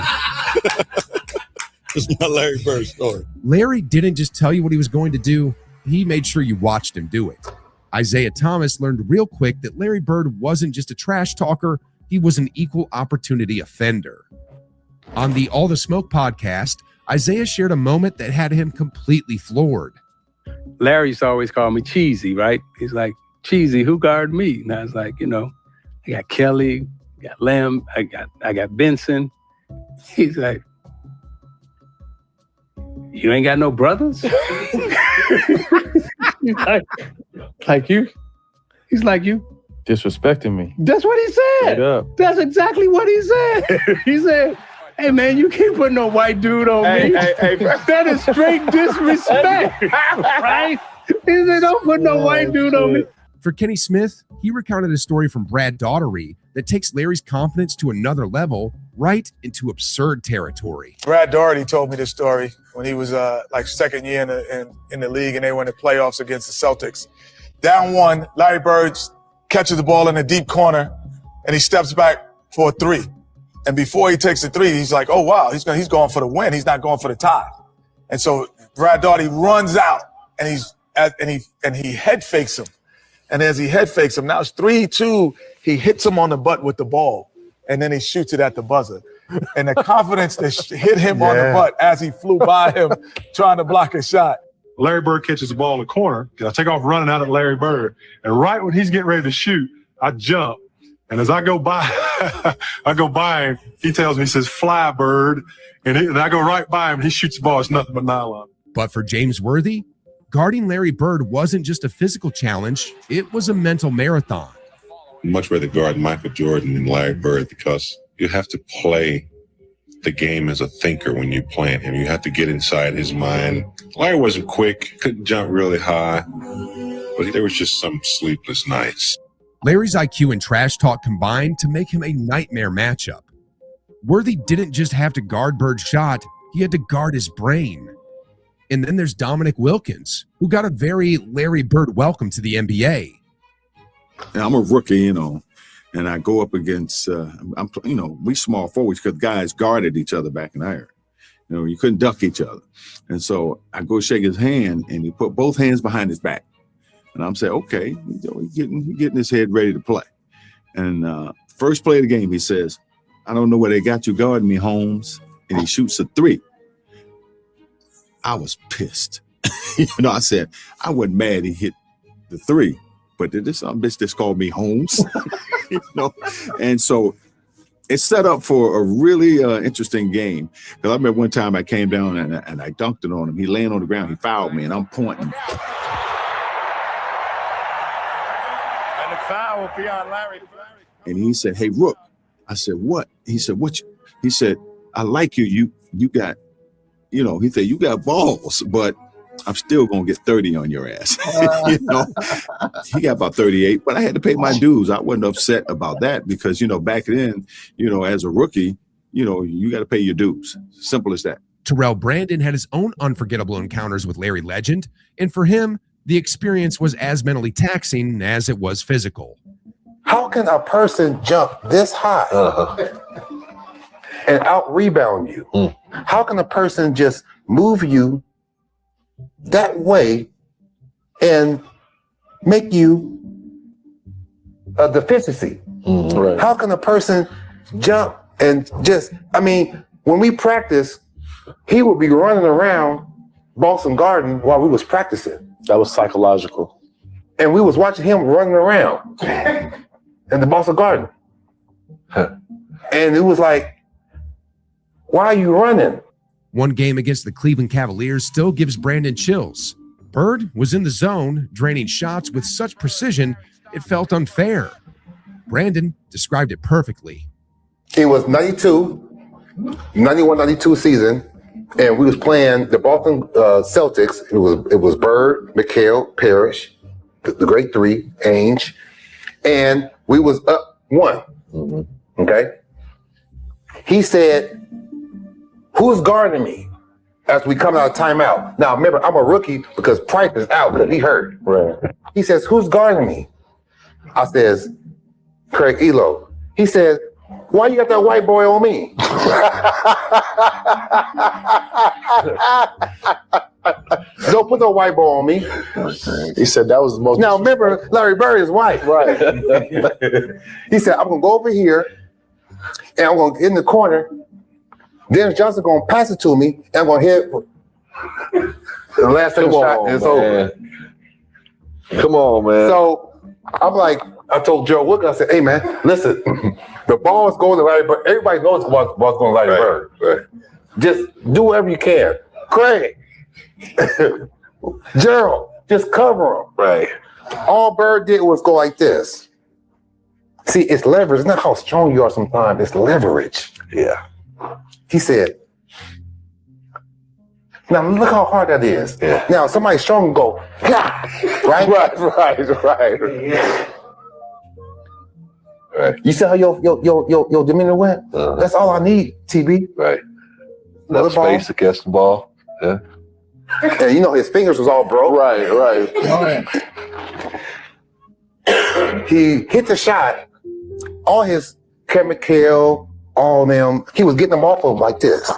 It's my Larry Bird story. Larry didn't just tell you what he was going to do, he made sure you watched him do it. Isaiah Thomas learned real quick that Larry Bird wasn't just a trash talker, he was an equal opportunity offender. On the All the Smoke podcast, Isaiah shared a moment that had him completely floored. Larry used to always call me Cheesy, right? He's like, Cheesy, who guard me? And I was like, I got Kelly, I got Lamb, I got Benson. He's like, you ain't got no brothers? He's like you? He's like you? Disrespecting me. That's what he said. Straight up. That's exactly what he said. He said, hey man, you can't put no white dude on me. Hey. That is straight disrespect, right? He said, don't put no white dude on me. For Kenny Smith, he recounted a story from Brad Daugherty that takes Larry's confidence to another level, right into absurd territory. Brad Daugherty told me this story when he was second year in the league, and they were in the playoffs against the Celtics. Down one, Larry Bird catches the ball in the deep corner, and he steps back for a three. And before he takes the three, he's like, oh wow, he's going for the win. He's not going for the tie. And so Brad Daugherty runs out, and he head fakes him. And as he head fakes him, now it's 3-2, he hits him on the butt with the ball, and then he shoots it at the buzzer. And the confidence that hit him on the butt as he flew by him trying to block a shot. Larry Bird catches the ball in the corner, and I take off running out at Larry Bird. And right when he's getting ready to shoot, I jump. And as I go by, him, he tells me, he says, fly, Bird. And I go right by him, and he shoots the ball. It's nothing but nylon. But for James Worthy, guarding Larry Bird wasn't just a physical challenge, it was a mental marathon. I'd much rather guard Michael Jordan than Larry Bird because you have to play the game as a thinker when you're playing him. You have to get inside his mind. Larry wasn't quick, couldn't jump really high, but there was just some sleepless nights. Larry's IQ and trash talk combined to make him a nightmare matchup. Worthy didn't just have to guard Bird's shot, he had to guard his brain. And then there's Dominic Wilkins, who got a very Larry Bird welcome to the NBA. I'm a rookie, and I go up against, we small forwards because guys guarded each other back in there. You couldn't duck each other. And so I go shake his hand, and he put both hands behind his back. And I'm saying, okay, he's getting his head ready to play. And first play of the game, he says, I don't know where they got you guarding me, Holmes. And he shoots a three. I was pissed. I said, I wasn't mad he hit the three, but this bitch just called me Holmes. And so it set up for a really interesting game. Because I remember one time I came down and I dunked it on him. He laying on the ground, he fouled me, and I'm pointing. And the foul will be on Larry. And he said, hey, Rook. I said, what? He said, what? He said, I like you. You got, he said, you got balls, but I'm still going to get 30 on your ass. He got about 38, but I had to pay my dues. I wasn't upset about that because, back then, as a rookie, you got to pay your dues. Simple as that. Terrell Brandon had his own unforgettable encounters with Larry Legend, and for him, the experience was as mentally taxing as it was physical. How can a person jump this high and out-rebound you? How can a person just move you that way and make you a deficiency? Right. How can a person jump and when we practice, he would be running around Boston Garden while we was practicing. That was psychological. And we was watching him running around in the Boston Garden. And it was like, why are you running? One game against the Cleveland Cavaliers still gives Brandon chills. Bird was in the zone, draining shots with such precision, it felt unfair. Brandon described it perfectly. It was 91-92 season, and we was playing the Boston Celtics. It was Bird, McHale, Parrish, the great three, Ainge, and we was up one. Okay. He said, who's guarding me as we come out of timeout? Now, remember, I'm a rookie because Price is out because he hurt. Right. He says, who's guarding me? I says, Craig Elo. He says, why you got that white boy on me? Don't put no white boy on me. He said that was the most. Now, remember, Larry Bird is white. Right. He said, I'm going to go over here and I'm going to get in the corner. Dennis Johnson going to pass it to me and I'm going to hit The last second shot, and it's over. Come on, man. So I'm like, I told Joe Wood, I said, hey, man, listen, the ball is going to Larry Bird. Everybody knows the ball's going to Larry Bird. Right. Just do whatever you can. Craig, Gerald, just cover him. Right. All Bird did was go like this. See, it's leverage. It's not how strong you are sometimes. It's leverage. Yeah. He said, now look how hard that is. Yeah. Now somebody strong can go, yeah, right? Right. Right. You see how your demeanor went? That's all I need, TB. Right. Enough space against the ball. Yeah. And you know his fingers was all broke. Right. He hit the shot. All his chemical, all them, he was getting them off of like this.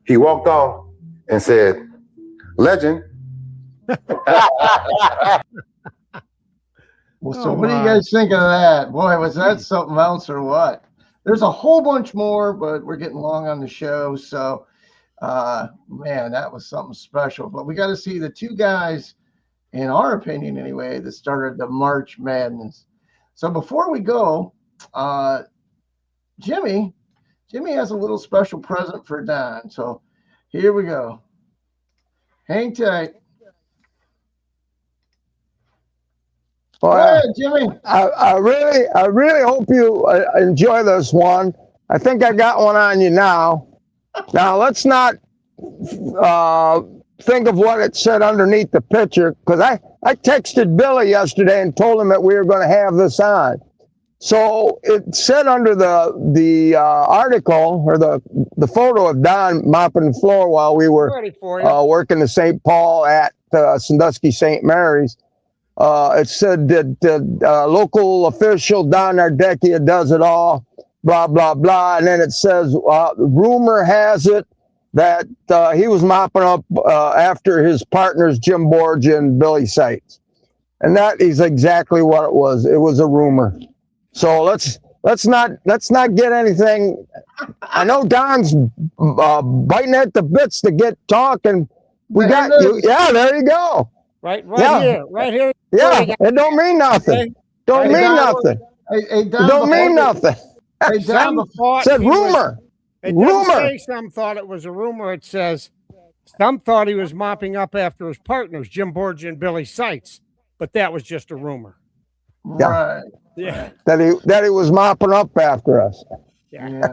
He walked off and said, legend. Well, so what do you guys think of that? Boy, was that something else or what? There's a whole bunch more, but we're getting long on the show. So, man, that was something special. But we got to see the two guys, in our opinion anyway, that started the March Madness. So before we go, Jimmy has a little special present for Don. So here we go. Hang tight. Well, go ahead, Jimmy. I really hope you enjoy this one. I think I got one on you now. Now let's not think of what it said underneath the picture, because I texted Billy yesterday and told him that we were going to have this on. So it said under the article, or the photo of Don mopping the floor while we were working to St. Paul at Sandusky St. Mary's. It said that local official Don Ardecchia does it all, blah, blah, blah. And then it says, rumor has it that he was mopping up after his partners, Jim Borgia and Billy Seitz. And that is exactly what it was. It was a rumor. So let's not get anything. I know Don's biting at the bits to get talking. We got you. Yeah, there you go. Right here. Yeah, it don't mean nothing. Don't mean nothing. It don't mean nothing. Some thought said rumor. It doesn't say some thought it was a rumor. It says some thought he was mopping up after his partners, Jim Borgia and Billy Seitz, but that was just a rumor. Yeah. Right. Yeah. That he was mopping up after us. Yeah.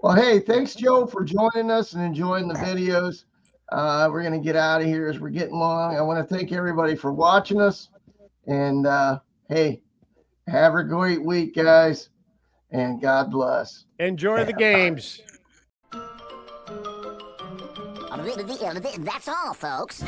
Well, hey, thanks, Joe, for joining us and enjoying the videos. We're going to get out of here as we're getting long. I want to thank everybody for watching us. And, hey, have a great week, guys. And God bless. Enjoy the games. That's all, folks.